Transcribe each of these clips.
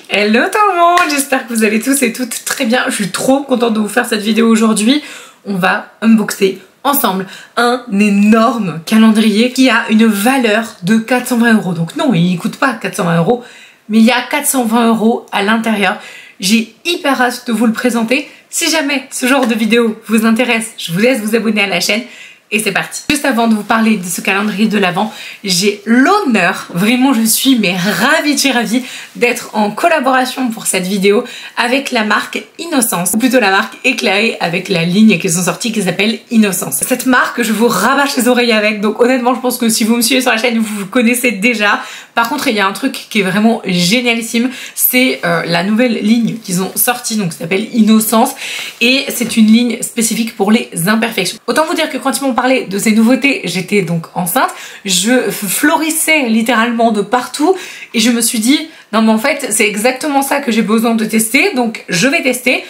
Hello tout le monde, j'espère que vous allez tous et toutes très bien. Je suis trop contente de vous faire cette vidéo aujourd'hui. On va unboxer ensemble un énorme calendrier qui a une valeur de 420 €. Donc non, il ne coûte pas 420 €, mais il y a 420 € à l'intérieur. J'ai hyper hâte de vous le présenter. Si jamais ce genre de vidéo vous intéresse, je vous laisse vous abonner à la chaîne. Et c'est parti. Juste avant de vous parler de ce calendrier de l'Avent, j'ai l'honneur, vraiment je suis ravie d'être en collaboration pour cette vidéo avec la marque Innocence, ou plutôt la marque Éclairée avec la ligne qu'ils ont sortie qui s'appelle Innocence. Cette marque, je vous rabâche les oreilles avec, donc honnêtement je pense que si vous me suivez sur la chaîne, vous connaissez déjà. Par contre, il y a un truc qui est vraiment génialissime, c'est la nouvelle ligne qu'ils ont sortie, donc ça s'appelle Innocence, et c'est une ligne spécifique pour les imperfections. Autant vous dire que quand ils m'ont parlé de ces nouveautés, j'étais donc enceinte, je florissais littéralement de partout et je me suis dit non mais en fait c'est exactement ça que j'ai besoin de tester, donc je vais tester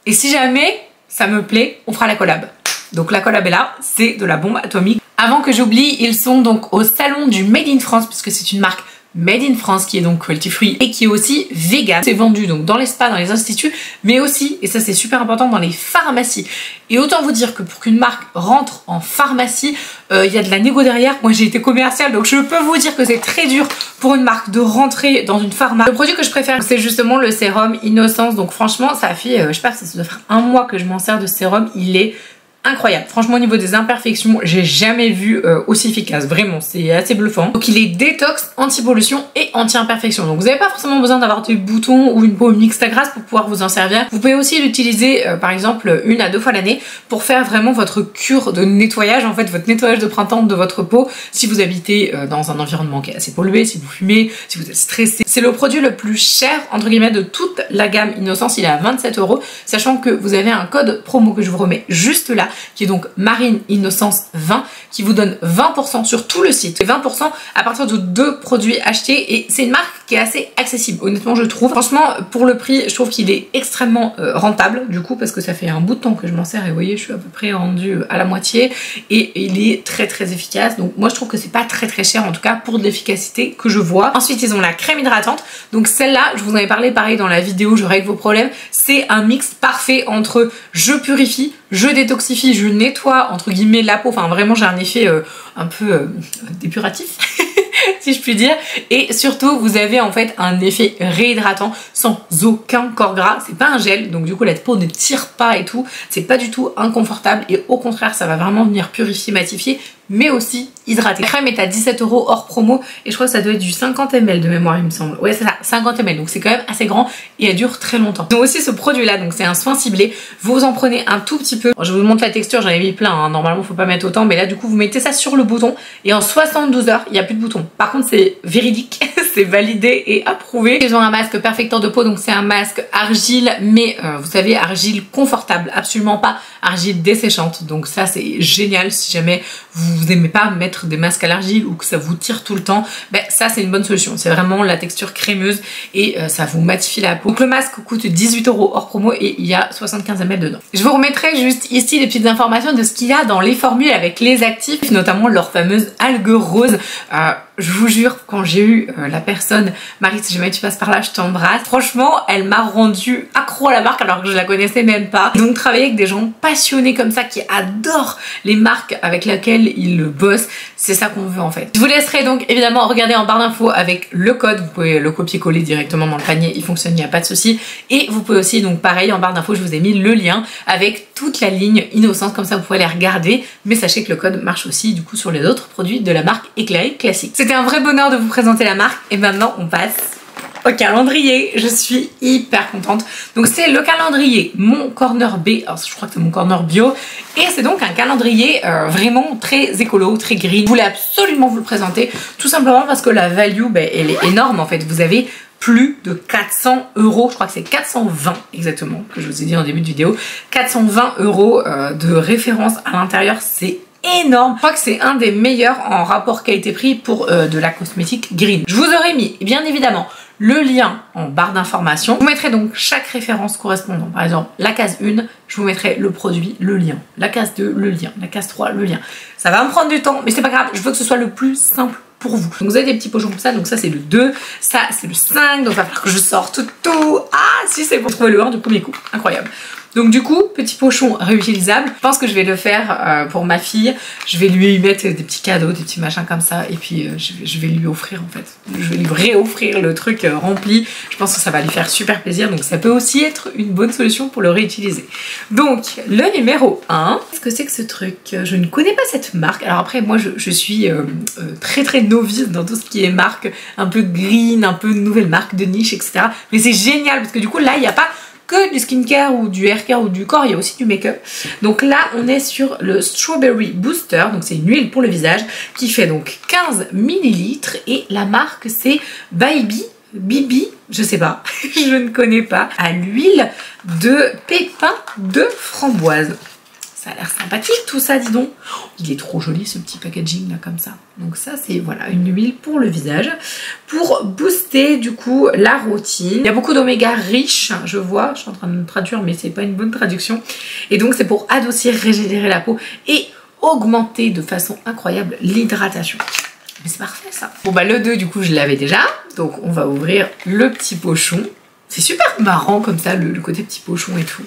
et si jamais ça me plaît, on fera la collab. Donc la collab est là, c'est de la bombe atomique. Avant que j'oublie, ils sont donc au salon du Made in France puisque c'est une marque Made in France qui est donc cruelty free et qui est aussi vegan. C'est vendu donc dans les spas, dans les instituts, mais aussi, et ça c'est super important, dans les pharmacies. Et autant vous dire que pour qu'une marque rentre en pharmacie, il y a de la négo derrière. Moi j'ai été commerciale, donc je peux vous dire que c'est très dur pour une marque de rentrer dans une pharmacie. Le produit que je préfère, c'est justement le sérum Innocence. Donc franchement, ça fait, je sais pas, ça doit faire un mois que je m'en sers de sérum. Il est incroyable. Franchement, au niveau des imperfections, j'ai jamais vu aussi efficace. Vraiment, c'est assez bluffant. Donc il est détox, anti-pollution et anti-imperfection. Donc vous n'avez pas forcément besoin d'avoir des boutons ou une peau mixte à grasse pour pouvoir vous en servir. Vous pouvez aussi l'utiliser par exemple 1 à 2 fois l'année pour faire vraiment votre cure de nettoyage, en fait votre nettoyage de printemps de votre peau si vous habitez dans un environnement qui est assez pollué, si vous fumez, si vous êtes stressé. C'est le produit le plus cher entre guillemets de toute la gamme Innocence. Il est à 27 €, sachant que vous avez un code promo que je vous remets juste là, qui est donc Marine Innocence 20, qui vous donne 20% sur tout le site, et 20% à partir de 2 produits achetés, et c'est une marque qui est assez accessible, honnêtement je trouve. Franchement, pour le prix, je trouve qu'il est extrêmement rentable, du coup, parce que ça fait un bout de temps que je m'en sers, et vous voyez, je suis à peu près rendue à la moitié, et il est très très efficace, donc moi je trouve que c'est pas très très cher, en tout cas pour de l'efficacité que je vois. Ensuite, ils ont la crème hydratante, donc celle-là, je vous en avais parlé pareil dans la vidéo, je règle vos problèmes, c'est un mix parfait entre je purifie, je détoxifie, je nettoie entre guillemets la peau, enfin vraiment j'ai un effet un peu dépuratif si je puis dire, et surtout vous avez en fait un effet réhydratant sans aucun corps gras. C'est pas un gel, donc du coup la peau ne tire pas et tout, c'est pas du tout inconfortable et au contraire ça va vraiment venir purifier, matifier, mais aussi hydrater. La crème est à 17 € hors promo et je crois que ça doit être du 50 ml de mémoire il me semble. Ouais c'est ça, 50 ml, donc c'est quand même assez grand et elle dure très longtemps. Ils ont aussi ce produit là, donc c'est un soin ciblé, vous en prenez un tout petit peu. Je vous montre la texture, j'en ai mis plein, hein. Normalement faut pas mettre autant, mais là du coup vous mettez ça sur le bouton et en 72 heures il n'y a plus de bouton. Par contre c'est véridique, c'est validé et approuvé. Ils ont un masque perfecteur de peau, donc c'est un masque argile, mais vous savez argile confortable, absolument pas argile desséchante, donc ça c'est génial si jamais vous aimez pas mettre des masques à l'argile ou que ça vous tire tout le temps, ben ça c'est une bonne solution. C'est vraiment la texture crémeuse et ça vous matifie la peau. Donc le masque coûte 18 € hors promo et il y a 75 ml dedans. Je vous remettrai juste ici les petites informations de ce qu'il y a dans les formules avec les actifs, notamment leur fameuse algue rose. Je vous jure, quand j'ai eu la personne, Marie, si jamais tu passes par là, je t'embrasse. Franchement, elle m'a rendu accro à la marque alors que je la connaissais même pas. Donc travailler avec des gens passionnés comme ça, qui adorent les marques avec lesquelles ils bossent, c'est ça qu'on veut en fait. Je vous laisserai donc évidemment regarder en barre d'infos avec le code. Vous pouvez le copier-coller directement dans le panier, il fonctionne, il n'y a pas de souci. Et vous pouvez aussi, donc pareil, en barre d'infos, je vous ai mis le lien avec toute la ligne Innocence, comme ça vous pouvez les regarder. Mais sachez que le code marche aussi du coup sur les autres produits de la marque Éclairée classique. C'était un vrai bonheur de vous présenter la marque et maintenant on passe au calendrier. Je suis hyper contente. Donc c'est le calendrier Mon Corner B, alors je crois que c'est Mon Corner Bio, et c'est donc un calendrier vraiment très écolo, très green. Je voulais absolument vous le présenter, tout simplement parce que la value, elle est énorme en fait. Vous avez plus de 400 €, je crois que c'est 420 exactement, que je vous ai dit en début de vidéo, 420 € de référence à l'intérieur, c'est énorme. Je crois que c'est un des meilleurs en rapport qualité-prix pour de la cosmétique green. Je vous aurais mis bien évidemment le lien en barre d'information. Je vous mettrai donc chaque référence correspondant. Par exemple, la case 1, je vous mettrai le produit, le lien. La case 2, le lien. La case 3, le lien. Ça va me prendre du temps, mais c'est pas grave. Je veux que ce soit le plus simple pour vous. Donc vous avez des petits pochons comme ça, donc ça c'est le 2, ça c'est le 5, donc il va falloir que je sorte tout. Ah si, c'est pour trouver le 1 du premier coup, incroyable. Donc du coup, petit pochon réutilisable. Je pense que je vais le faire pour ma fille. Je vais lui mettre des petits cadeaux, des petits machins comme ça. Et puis je vais lui offrir en fait. Je vais lui réoffrir le truc rempli. Je pense que ça va lui faire super plaisir. Donc ça peut aussi être une bonne solution pour le réutiliser. Donc le numéro 1. Qu'est-ce que c'est que ce truc? Je ne connais pas cette marque. Alors après, moi je suis très novice dans tout ce qui est marque un peu green, un peu nouvelle marque de niche, etc. Mais c'est génial parce que du coup là, il n'y a pas que du skincare ou du haircare ou du corps, il y a aussi du make-up. Donc là, on est sur le Strawberry Booster, donc c'est une huile pour le visage qui fait donc 15 ml et la marque c'est Bibi, je sais pas, je ne connais pas, à l'huile de pépins de framboise. Ça a l'air sympathique tout ça, dis donc. Il est trop joli ce petit packaging là comme ça. Donc ça c'est voilà une huile pour le visage. Pour booster du coup la routine. Il y a beaucoup d'oméga riches, je vois. Je suis en train de traduire mais c'est pas une bonne traduction. Et donc c'est pour adoucir, régénérer la peau et augmenter de façon incroyable l'hydratation. Mais c'est parfait ça. Bon bah le 2 du coup je l'avais déjà. Donc on va ouvrir le petit pochon. C'est super marrant comme ça le côté petit pochon et tout.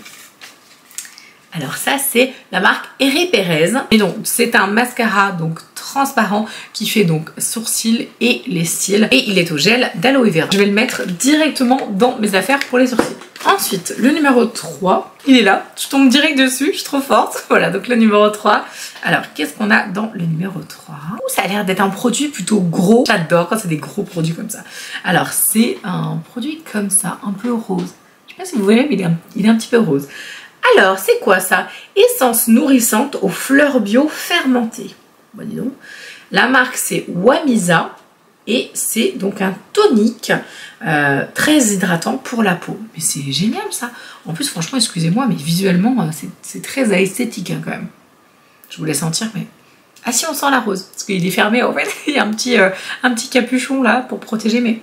Alors ça c'est la marque Eri Perez et donc c'est un mascara donc transparent qui fait donc sourcils et les cils et il est au gel d'aloe vera. Je vais le mettre directement dans mes affaires pour les sourcils. Ensuite le numéro 3, il est là, je tombe direct dessus, je suis trop forte. Voilà donc le numéro 3. Alors qu'est-ce qu'on a dans le numéro 3? Ça a l'air d'être un produit plutôt gros, j'adore quand c'est des gros produits comme ça. Alors c'est un produit comme ça, un peu rose. Je sais pas si vous voyez mais il est un petit peu rose. Alors, c'est quoi ça? Essence nourrissante aux fleurs bio fermentées. Bon, dis donc. La marque, c'est Wamisa. Et c'est donc un tonique très hydratant pour la peau. Mais c'est génial, ça. En plus, franchement, excusez-moi, mais visuellement, c'est très esthétique hein, quand même. Je voulais sentir, mais... Ah si, on sent la rose. Parce qu'il est fermé, en fait. Il y a un petit capuchon, là, pour protéger mes...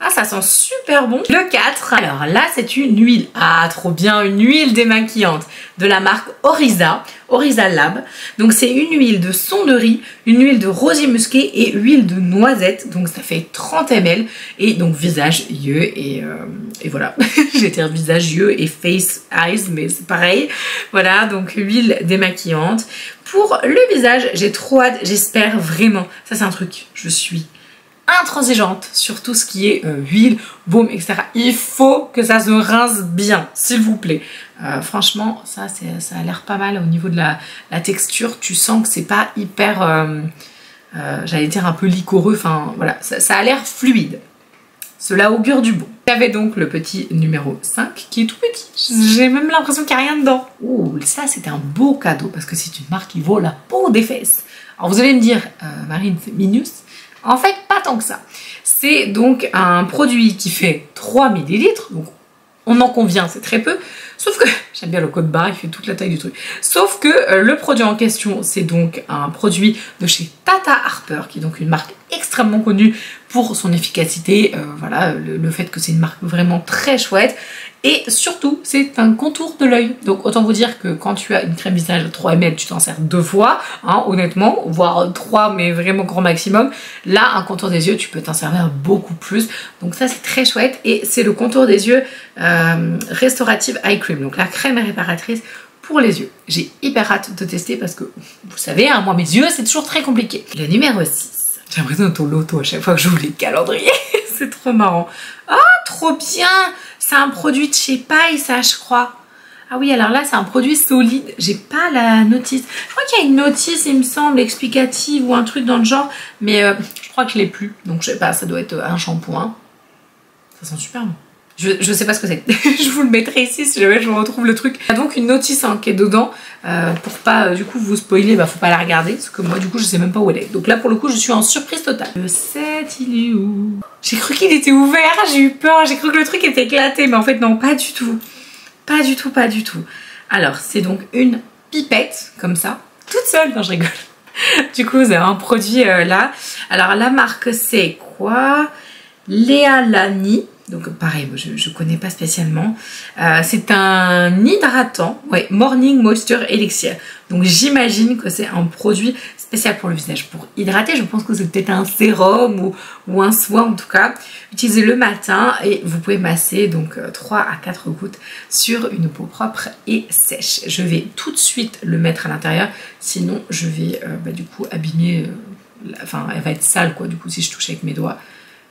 Ah, ça sent super bon. Le 4, alors là, c'est une huile. Ah, trop bien, une huile démaquillante de la marque Oriza Lab. Donc, c'est une huile de sonderie, une huile de rosier musqué et huile de noisette. Donc, ça fait 30 ml. Et donc, visage, yeux et voilà. J'ai dit visage, yeux et face, eyes, mais c'est pareil. Voilà, donc huile démaquillante. Pour le visage, j'ai trop hâte, j'espère vraiment. Ça, c'est un truc, je suis... intransigeante sur tout ce qui est huile, baume, etc. Il faut que ça se rince bien, s'il vous plaît. Franchement, ça a l'air pas mal au niveau de la texture. Tu sens que c'est pas hyper, j'allais dire un peu liquoreux. Enfin, voilà, ça a l'air fluide. Cela augure du bon. J'avais donc le petit numéro 5 qui est tout petit. J'ai même l'impression qu'il n'y a rien dedans. Ouh, ça c'est un beau cadeau parce que c'est une marque qui vaut la peau des fesses. Alors vous allez me dire, Marine, c'est minus. En fait, pas tant que ça. C'est donc un produit qui fait 3 ml, donc on en convient, c'est très peu. Sauf que, j'aime bien le code barre, il fait toute la taille du truc. Sauf que le produit en question, c'est donc un produit de chez Tata Harper, qui est donc une marque extrêmement connue pour son efficacité. Voilà, le fait que c'est une marque vraiment très chouette. Et surtout, c'est un contour de l'œil. Donc autant vous dire que quand tu as une crème visage de 3 ml, tu t'en sers 2 fois, hein, honnêtement, voire 3, mais vraiment grand maximum. Là, un contour des yeux, tu peux t'en servir beaucoup plus. Donc ça, c'est très chouette. Et c'est le contour des yeux Restorative Eye Cream. Donc la crème réparatrice pour les yeux. J'ai hyper hâte de tester parce que, vous savez, hein, moi, mes yeux, c'est toujours très compliqué. Le numéro 6. J'ai l'impression de ton loto à chaque fois que j'ouvre les calendriers. C'est trop marrant. Ah, trop bien! C'est un produit de chez Paille, ça, je crois. Ah oui, alors là, c'est un produit solide. J'ai pas la notice. Je crois qu'il y a une notice, il me semble, explicative ou un truc dans le genre. Mais je crois que je l'ai plus. Donc, je sais pas, ça doit être un shampoing. Ça sent super bon. Je sais pas ce que c'est. Je vous le mettrai ici si jamais je retrouve le truc. Il y a donc une notice hein, qui est dedans. Pour pas du coup vous spoiler, bah faut pas la regarder. Parce que moi du coup je sais même pas où elle est. Donc là pour le coup je suis en surprise totale. Le 7 il est où? J'ai cru qu'il était ouvert, j'ai eu peur. J'ai cru que le truc était éclaté. Mais en fait non, pas du tout. Pas du tout, pas du tout. Alors c'est donc une pipette comme ça. Toute seule, non je rigole. Du coup vous avez un produit là. Alors la marque c'est quoi? Léa Lani. Donc pareil, moi, je connais pas spécialement. C'est un hydratant, ouais, Morning Moisture Elixir. Donc j'imagine que c'est un produit spécial pour le visage, pour hydrater. Je pense que c'est peut-être un sérum ou un soin en tout cas. Utilisez le matin et vous pouvez masser donc 3 à 4 gouttes sur une peau propre et sèche. Je vais tout de suite le mettre à l'intérieur, sinon je vais du coup abîmer, enfin elle va être sale quoi du coup si je touche avec mes doigts.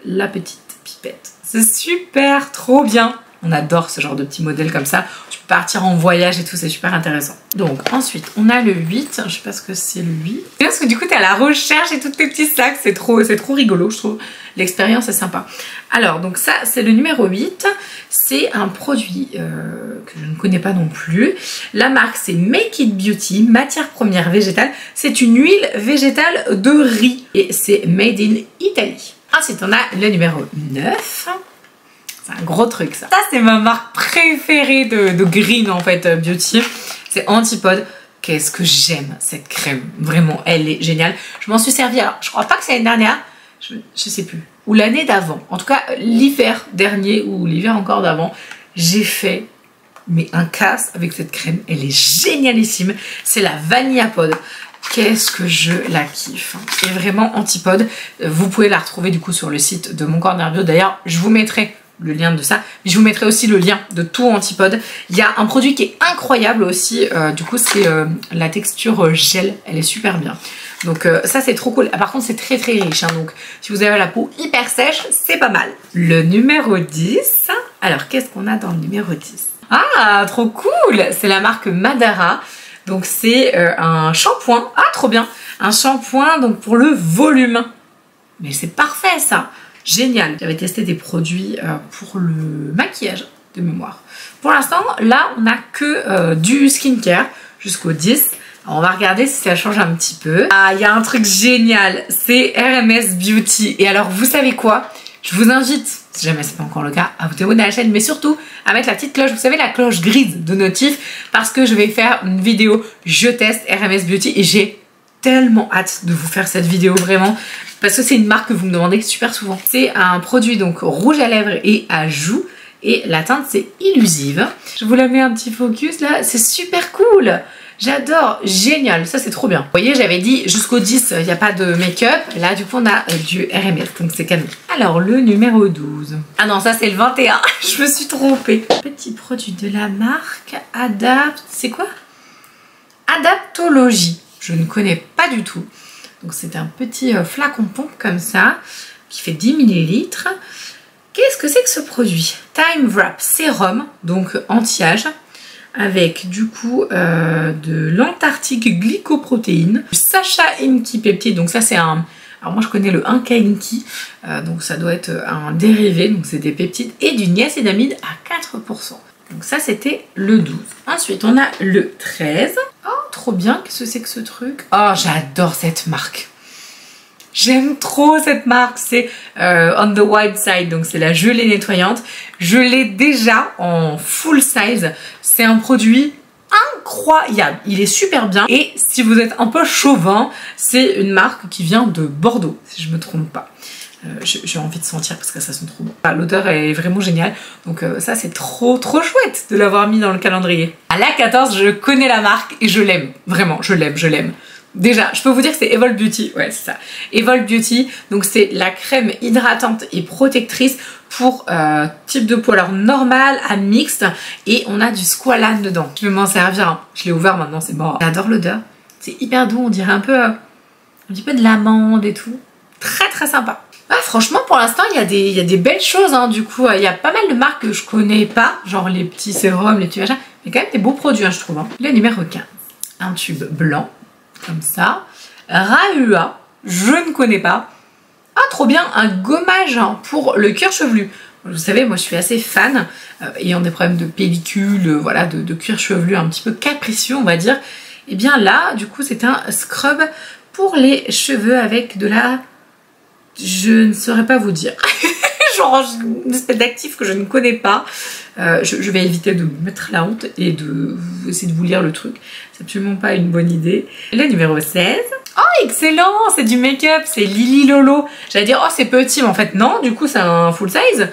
La petite pipette. C'est super, trop bien. On adore ce genre de petit modèle comme ça. Tu peux partir en voyage et tout, c'est super intéressant. Donc ensuite, on a le 8. Je sais pas ce que c'est le 8. Parce que du coup, tu es à la recherche et tous tes petits sacs. C'est trop rigolo, je trouve. L'expérience est sympa. Alors, donc ça, c'est le numéro 8. C'est un produit que je ne connais pas non plus. La marque, c'est Make It Beauty, matière première végétale. C'est une huile végétale de riz. Et c'est made in Italy. Ensuite, on a le numéro 9. C'est un gros truc ça. Ça, c'est ma marque préférée de Green en fait, Beauty. C'est Antipode. Qu'est-ce que j'aime cette crème. Vraiment, elle est géniale. Je m'en suis servie, alors je crois pas que c'est l'année dernière. Je sais plus. Ou l'année d'avant. En tout cas, l'hiver dernier ou l'hiver encore d'avant. J'ai fait un casse avec cette crème. Elle est génialissime. C'est la Vanilla Pod. Qu'est-ce que je la kiffe. Et vraiment Antipode. Vous pouvez la retrouver du coup sur le site de Mon Corner Bio. D'ailleurs, je vous mettrai le lien de ça, mais je vous mettrai aussi le lien de tout Antipode. Il y a un produit qui est incroyable aussi, du coup c'est la texture gel, elle est super bien. Donc ça c'est trop cool. Par contre c'est très riche, hein, donc si vous avez la peau hyper sèche, c'est pas mal. Le numéro 10, alors qu'est-ce qu'on a dans le numéro 10? Ah, trop cool. C'est la marque Madara. Donc c'est un shampoing, ah trop bien, un shampoing donc pour le volume. Mais c'est parfait ça. Génial. J'avais testé des produits pour le maquillage de mémoire. Pour l'instant, là, on n'a que du skincare jusqu'au 10. Alors, on va regarder si ça change un petit peu. Ah, il y a un truc génial. C'est RMS Beauty. Et alors, vous savez quoi? Je vous invite, si jamais c'est pas encore le cas, à vous abonner à la chaîne, mais surtout à mettre la petite cloche. Vous savez, la cloche grise de notif, parce que je vais faire une vidéo je teste RMS Beauty et j'ai tellement hâte de vous faire cette vidéo vraiment parce que c'est une marque que vous me demandez super souvent. C'est un produit donc rouge à lèvres et à joues et la teinte c'est Illusive. Je vous la mets un petit focus là, c'est super cool. J'adore, génial, ça c'est trop bien. Vous voyez, j'avais dit jusqu'au 10 il n'y a pas de make-up. Là du coup on a du RMS, donc c'est canon. Alors le numéro 12. Ah non, ça c'est le 21, je me suis trompée. Petit produit de la marque Adapt, c'est quoi? Adaptologie. Je ne connais pas du tout. Donc c'est un petit flacon pompe comme ça qui fait 10 ml. Qu'est-ce que c'est que ce produit? Time Wrap Sérum, donc anti-âge, avec du coup de l'Antarctique glycoprotéine, Sacha Inky Peptide, donc ça c'est un... Alors moi je connais le 1K Inky, donc ça doit être un dérivé, donc c'est des peptides, et du niacinamide à 4%. Donc ça c'était le 12. Ensuite on a le 13. Oh trop bien, qu'est-ce que c'est que ce truc? Oh j'adore cette marque. J'aime trop cette marque, c'est On the White Side, donc c'est la gelée nettoyante. Je l'ai déjà en full size. C'est un produit incroyable, il est super bien. Et si vous êtes un peu chauvin, c'est une marque qui vient de Bordeaux, si je me trompe pas. J'ai envie de sentir parce que ça sent trop bon. L'odeur est vraiment géniale. Donc ça c'est trop chouette de l'avoir mis dans le calendrier. À la 14, je connais la marque et je l'aime. Vraiment, je l'aime. Déjà, je peux vous dire que c'est Evolve Beauty. Ouais, c'est ça. Evolve Beauty, donc c'est la crème hydratante et protectrice pour type de peau alors normal à mixte. Et on a du squalane dedans. Je vais m'en servir. Hein. Je l'ai ouvert maintenant, c'est mort. J'adore l'odeur. C'est hyper doux, on dirait un petit peu de l'amande et tout. Très sympa. Ah, franchement, pour l'instant, il y a des belles choses. Hein. Du coup, il y a pas mal de marques que je connais pas, genre les petits sérums, les petits machins. Il y a quand même des beaux produits, hein, je trouve. Hein. Le numéro 15, un tube blanc, comme ça. Rahua, je ne connais pas. Ah, trop bien, un gommage pour le cuir chevelu. Vous savez, moi, je suis assez fan, ayant des problèmes de pellicule, voilà, de cuir chevelu un petit peu capricieux, on va dire. Et bien là, du coup, c'est un scrub pour les cheveux avec de la... Je ne saurais pas vous dire. Genre une espèce d'actif que je ne connais pas. Je vais éviter de me mettre la honte et de essayer de vous lire le truc. C'est absolument pas une bonne idée. Le numéro 16. Oh excellent, c'est du make-up, c'est Lily Lolo. J'allais dire oh c'est petit mais en fait non, du coup c'est un full size.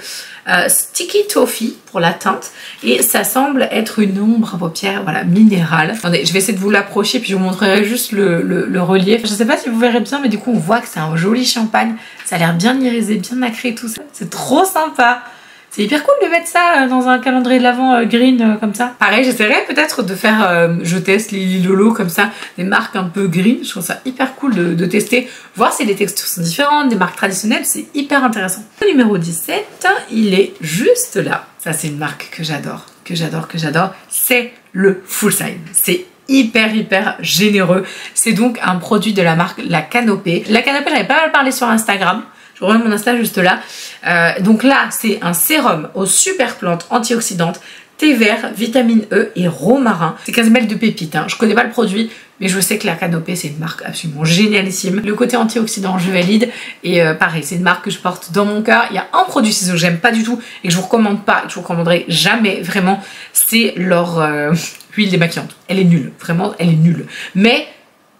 Sticky Toffee pour la teinte et ça semble être une ombre à paupières, voilà, minérale. Attendez, je vais essayer de vous l'approcher puis je vous montrerai juste le relief. Je sais pas si vous verrez bien, mais du coup on voit que c'est un joli champagne. Ça a l'air bien irisé, bien nacré, tout ça. C'est trop sympa. C'est hyper cool de mettre ça dans un calendrier de l'Avent green comme ça. Pareil, j'essaierai peut-être de faire, je teste Lily Lolo comme ça, des marques un peu green. Je trouve ça hyper cool de tester, voir si les textures sont différentes, des marques traditionnelles, c'est hyper intéressant. Le numéro 17, il est juste là. Ça, c'est une marque que j'adore, que j'adore, que j'adore. C'est le Full Size. C'est hyper généreux. C'est donc un produit de la marque La Canopée. La Canopée, j'avais pas mal parlé sur Instagram. Je remets mon Insta juste là. Donc là, c'est un sérum aux super plantes antioxydantes, thé vert, vitamine E et romarin. C'est 15 ml de pépites. Hein. Je connais pas le produit, mais je sais que La Canopée, c'est une marque absolument génialissime. Le côté antioxydant, je valide. Et pareil, c'est une marque que je porte dans mon cœur. Il y a un produit ciseau que j'aime pas du tout et que je vous recommande pas, et que je vous recommanderai jamais vraiment, c'est leur huile démaquillante. Elle est nulle, vraiment, elle est nulle. Mais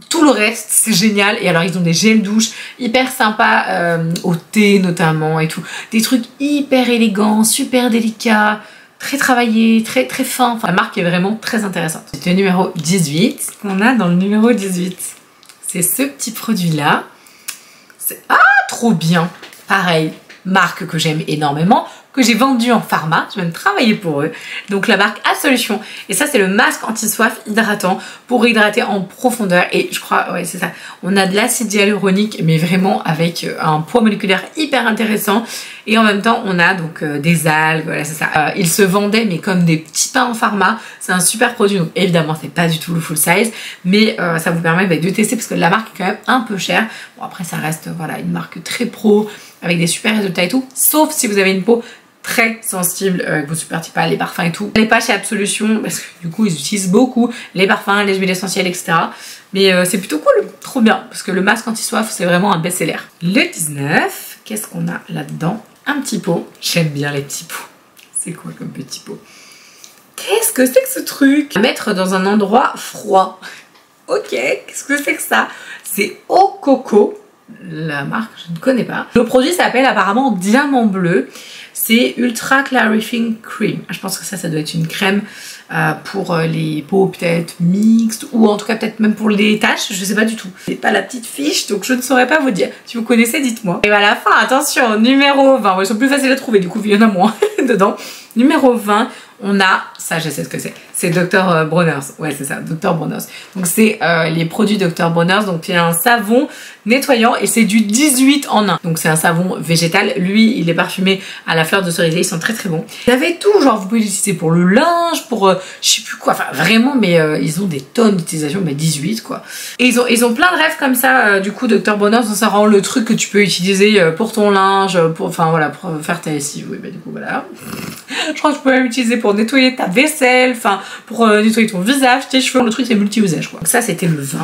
tout le reste, c'est génial. Et alors, ils ont des gels douche hyper sympas, au thé notamment et tout. Des trucs hyper élégants, super délicats, très travaillés, très fins. Enfin, la marque est vraiment très intéressante. C'est le numéro 18 qu'on a dans le numéro 18. C'est ce petit produit-là. Ah, trop bien. Pareil, marque que j'aime énormément, que j'ai vendu en pharma, je viens de travailler pour eux. Donc la marque Absolution. Et ça, c'est le masque anti-soif hydratant pour hydrater en profondeur. Et je crois, ouais, c'est ça. On a de l'acide hyaluronique, mais vraiment avec un poids moléculaire hyper intéressant. Et en même temps, on a donc des algues, voilà, c'est ça. Ils se vendaient, mais comme des petits pains en pharma. C'est un super produit. Donc évidemment, c'est pas du tout le full size, mais ça vous permet de tester parce que la marque est quand même un peu chère. Bon, après, ça reste voilà, une marque très pro, avec des super résultats et tout. Sauf si vous avez une peau très sensible, que vous supportez pas les parfums et tout. N'allez pas chez Absolution parce que du coup ils utilisent beaucoup les parfums, les huiles essentielles, etc. Mais c'est plutôt cool, trop bien, parce que le masque anti-soif c'est vraiment un best-seller. Le 19, qu'est-ce qu'on a là-dedans? Un petit pot. J'aime bien les petits pots. C'est quoi comme petit pot? Qu'est-ce que c'est que ce truc? À mettre dans un endroit froid. Ok, qu'est-ce que c'est que ça? C'est Au Coco. La marque, je ne connais pas. Le produit s'appelle apparemment Diamant Bleu. C'est Ultra Clarifying Cream. Je pense que ça doit être une crème pour les peaux peut-être mixtes ou en tout cas peut-être même pour les taches. Je sais pas du tout. C'est pas la petite fiche donc je ne saurais pas vous dire. Si vous connaissez, dites-moi. Et à la fin, attention, numéro 20. Ils sont plus faciles à trouver, du coup il y en a moins dedans. Numéro 20, on a, ça je sais ce que c'est. C'est Dr. Bronner's. Ouais, c'est ça, Dr. Bronner's. Donc c'est les produits Dr. Bronner's. Donc il y a un savon nettoyant et c'est du 18 en 1. Donc c'est un savon végétal. Lui, il est parfumé à la fleur de cerisier. Ils sont très bons. Vous avez tout, genre vous pouvez l'utiliser pour le linge, pour je sais plus quoi. Enfin vraiment, mais ils ont des tonnes d'utilisation, mais 18 quoi. Et ils ont plein de rêves comme ça. Du coup, Dr. Bronner's, ça rend le truc que tu peux utiliser pour ton linge, pour, enfin voilà, pour faire ta lessive. Oui, bah du coup voilà. Je crois que je peux même l'utiliser pour nettoyer ta vaisselle, enfin pour nettoyer ton visage, tes cheveux. Le truc c'est multi-usage quoi. Donc ça c'était le 20.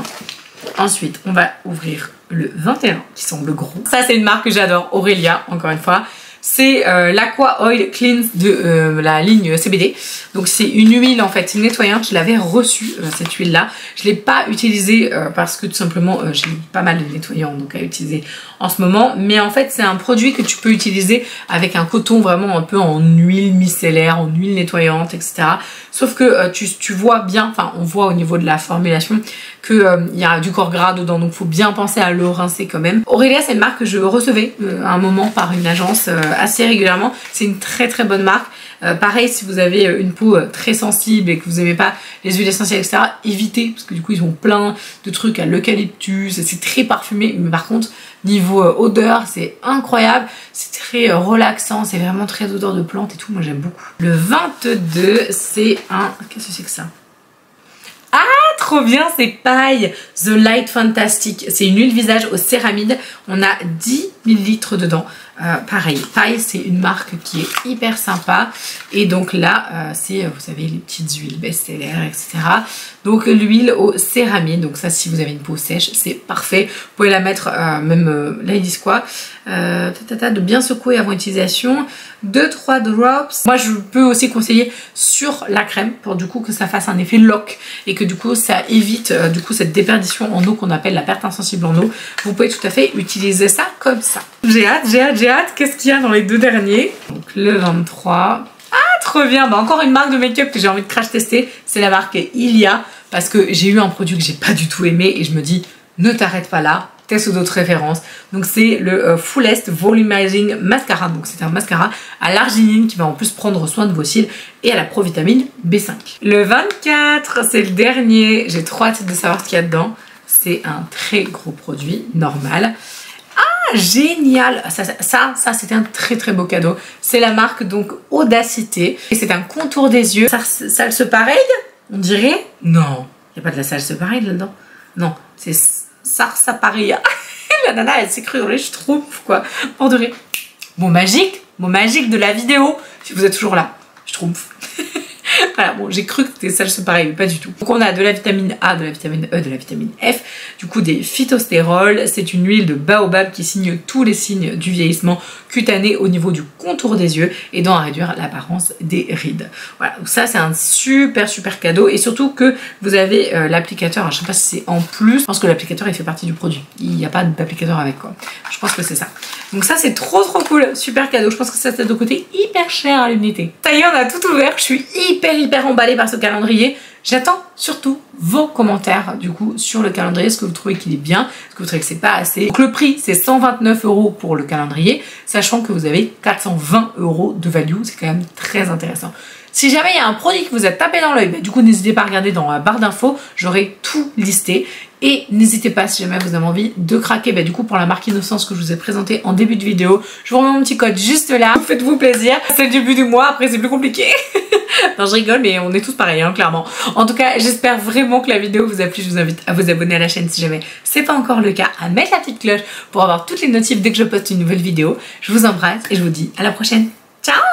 Ensuite on va ouvrir le 21 qui semble gros. Ça c'est une marque que j'adore, Aurelia encore une fois. C'est l'Aqua Oil Cleanse de la ligne CBD. Donc c'est une huile en fait nettoyante. Je l'avais reçue cette huile là. Je l'ai pas utilisée parce que tout simplement j'ai pas mal de nettoyants donc à utiliser en ce moment. Mais en fait c'est un produit que tu peux utiliser avec un coton vraiment un peu en huile micellaire, en huile nettoyante, etc. Sauf que tu vois bien, enfin on voit au niveau de la formulation que il y a du corps gras dedans, donc faut bien penser à le rincer quand même. Aurelia c'est une marque que je recevais à un moment par une agence assez régulièrement. C'est une très bonne marque. Pareil, si vous avez une peau très sensible et que vous n'aimez pas les huiles essentielles, etc., évitez, parce que du coup ils ont plein de trucs à l'eucalyptus, c'est très parfumé, mais par contre niveau odeur c'est incroyable, c'est très relaxant, c'est vraiment très odeur de plantes et tout, moi j'aime beaucoup. Le 22 c'est un... qu'est-ce que c'est que ça? Ah, trop bien, c'est Paille The Light Fantastic. C'est une huile visage au céramide. On a 10 ml dedans. Pareil, Paille, c'est une marque qui est hyper sympa. Et donc là, c'est, vous savez, les petites huiles best-seller, etc. Donc l'huile au céramide. Donc ça, si vous avez une peau sèche, c'est parfait. Vous pouvez la mettre, même, là ils disent quoi, de bien secouer avant utilisation. 2-3 drops. Moi, je peux aussi conseiller sur la crème pour du coup que ça fasse un effet lock et que du coup ça évite du coup cette déperdition en eau qu'on appelle la perte insensible en eau. Vous pouvez tout à fait utiliser ça comme ça. ça. J'ai hâte. Qu'est-ce qu'il y a dans les deux derniers? Donc le 23. Ah, trop bien. Bah, encore une marque de make-up que j'ai envie de crash tester. C'est la marque Ilia. Parce que j'ai eu un produit que j'ai pas du tout aimé. Et je me dis, ne t'arrête pas là. Teste d'autres références. Donc c'est le Fullest Volumizing Mascara. Donc c'est un mascara à l'arginine qui va en plus prendre soin de vos cils et à la provitamine B5. Le 24, c'est le dernier. J'ai trop hâte de savoir ce qu'il y a dedans. C'est un très gros produit normal. Ah, génial! Ça c'était un très très beau cadeau. C'est la marque donc Audacité. Et c'est un contour des yeux. Salse pareil, on dirait? Non, il n'y a pas de la salse pareil là-dedans. Non, c'est Sarsaparilla. La nana, elle s'est crue dans les schtroumpfs, quoi. Pour de rire. Bon magique de la vidéo. Si vous êtes toujours là, schtroumpf. Voilà, bon, j'ai cru que c'était salse pareil, mais pas du tout. Donc on a de la vitamine A, de la vitamine E, de la vitamine F, du coup des phytostérols. C'est une huile de baobab qui signe tous les signes du vieillissement cutané au niveau du contour des yeux, aidant à réduire l'apparence des rides. Voilà, donc ça c'est un super cadeau, et surtout que vous avez l'applicateur. Je sais pas si c'est en plus, je pense que l'applicateur il fait partie du produit. Il n'y a pas d'applicateur avec, quoi. Je pense que c'est ça. Donc ça c'est trop cool, super cadeau. Je pense que ça de côté hyper cher à l'unité. Ça y est, on a tout ouvert. Je suis hyper emballée par ce calendrier. J'attends surtout vos commentaires du coup sur le calendrier. Est-ce que vous trouvez qu'il est bien? Est-ce que vous trouvez que c'est pas assez? Donc le prix c'est 129 € pour le calendrier, sachant que vous avez 420 € de value. C'est quand même très intéressant. Si jamais il y a un produit que vous a tapé dans l'œil, bah, du coup n'hésitez pas à regarder dans la barre d'infos, j'aurai tout listé. Et n'hésitez pas, si jamais vous avez envie de craquer, bah, du coup pour la marque Innocence que je vous ai présentée en début de vidéo, je vous remets mon petit code juste là. Faites-vous plaisir, c'est le début du mois, après c'est plus compliqué. Non, je rigole, mais on est tous pareils, hein, clairement. En tout cas, j'espère vraiment que la vidéo vous a plu. Je vous invite à vous abonner à la chaîne si jamais c'est pas encore le cas, à mettre la petite cloche pour avoir toutes les notifs dès que je poste une nouvelle vidéo. Je vous embrasse et je vous dis à la prochaine. Ciao!